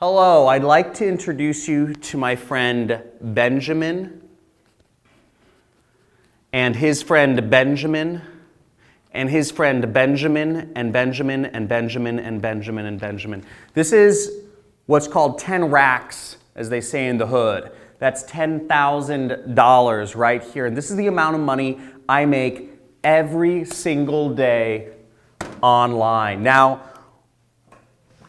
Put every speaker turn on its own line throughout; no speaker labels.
Hello, I'd like to introduce you to my friend Benjamin and his friend Benjamin and his friend Benjamin and Benjamin and Benjamin and Benjamin and Benjamin. This is what's called 10 racks, as they say in the hood. That's $10,000 right here. And this is the amount of money I make every single day online. Now,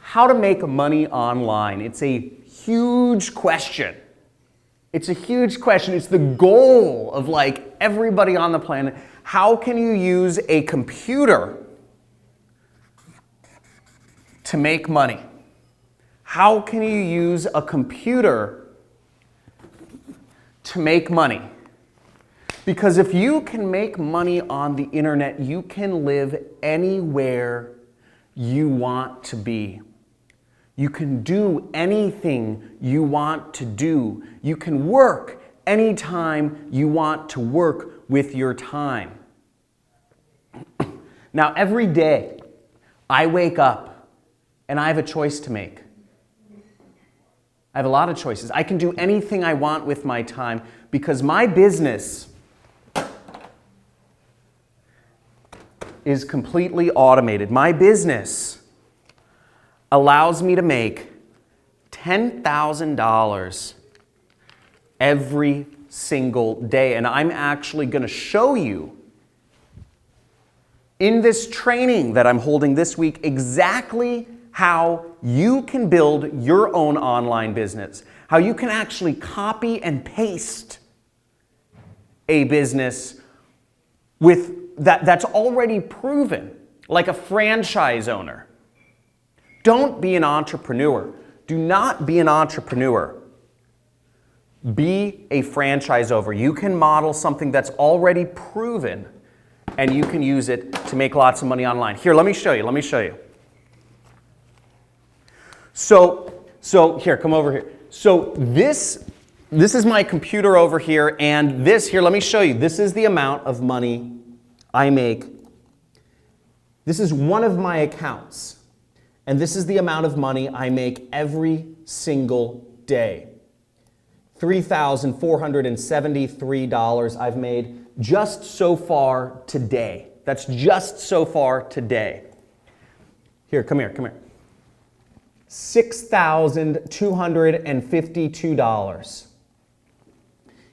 how to make money online? It's a huge question. It's a huge question. It's the goal of like everybody on the planet. How can you use a computer to make money? How can you use a computer to make money? Because if you can make money on the internet, you can live anywhere you want to be. You can do anything you want to do. You can work anytime you want to work with your time. Now, every day I wake up and I have a choice to make. I have a lot of choices. I can do anything I want with my time because my business is completely automated. My business allows me to make $10,000 every single day. And I'm actually going to show you in this training that I'm holding this week exactly how you can build your own online business, how you can actually copy and paste a business with that's already proven, like a franchise owner. Don't be an entrepreneur. Do not be an entrepreneur. Be a franchise owner. You can model something that's already proven and you can use it to make lots of money online. Here, let me show you. Let me show you. So here, come over here. So this is my computer over here, and this here, let me show you. This is the amount of money I make. This is one of my accounts. And this is the amount of money I make every single day. $3,473 I've made just so far today. That's just so far today. Here, come here, come here. $6,252.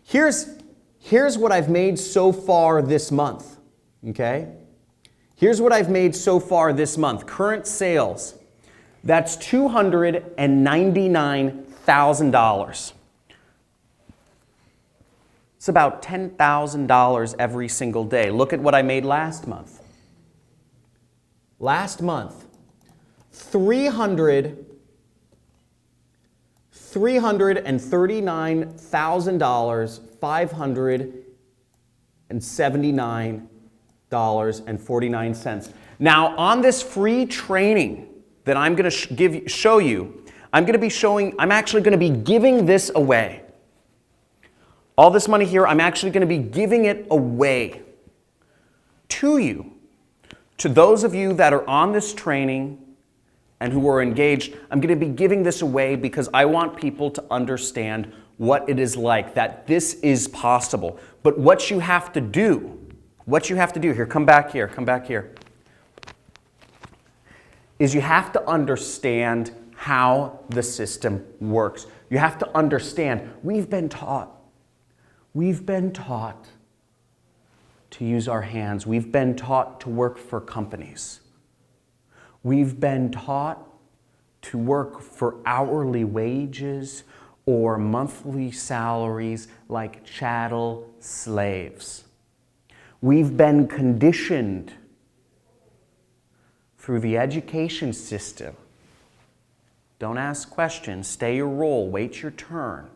Here's what I've made so far this month, okay? Here's what I've made so far this month. Current sales. That's $299,000. It's about $10,000 every single day. Look at what I made last month. Last month, $339,579.49. Now, on this free training that I'm going to show you, I'm actually going to be giving this away. All this money here, I'm actually going to be giving it away to you. To those of you that are on this training and who are engaged, I'm going to be giving this away because I want people to understand what it is like, that this is possible. But what you have to do, here, come back here, is you have to understand how the system works. You have to understand, we've been taught to use our hands. We've been taught to work for companies. We've been taught to work for hourly wages or monthly salaries like chattel slaves. We've been conditioned through the education system. Don't ask questions, stay your role, wait your turn.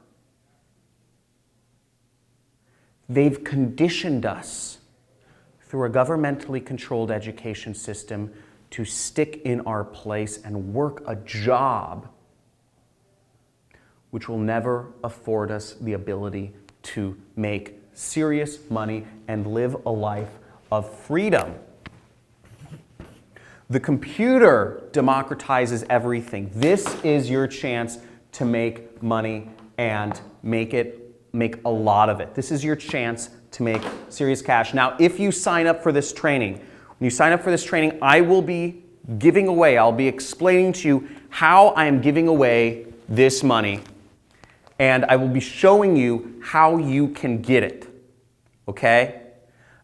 They've conditioned us through a governmentally controlled education system to stick in our place and work a job which will never afford us the ability to make serious money and live a life of freedom. The computer democratizes everything. This is your chance to make money and make a lot of it. This is your chance to make serious cash. Now, if you sign up for this training, when you sign up for this training, I will be giving away, I'll be explaining to you how I am giving away this money, and I will be showing you how you can get it, okay?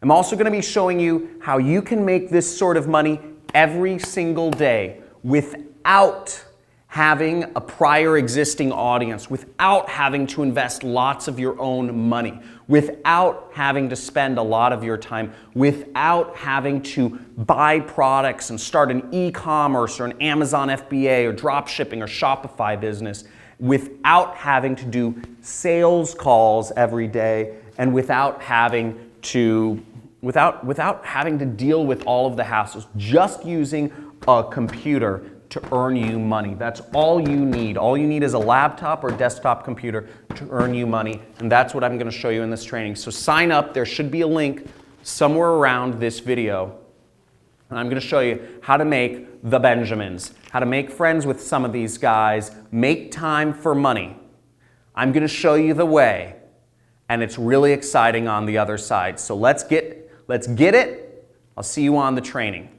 I'm also going to be showing you how you can make this sort of money every single day without having a prior existing audience, without having to invest lots of your own money, without having to spend a lot of your time, without having to buy products and start an e-commerce or an Amazon FBA or drop shipping or Shopify business, without having to do sales calls every day, and without having to deal with all of the hassles, just using a computer to earn you money. That's all you need. All you need is a laptop or desktop computer to earn you money, and that's what I'm going to show you in this training. So sign up. There should be a link somewhere around this video, and I'm going to show you how to make the Benjamins, how to make friends with some of these guys, make time for money. I'm going to show you the way, and it's really exciting on the other side. So let's get it. I'll see you on the training.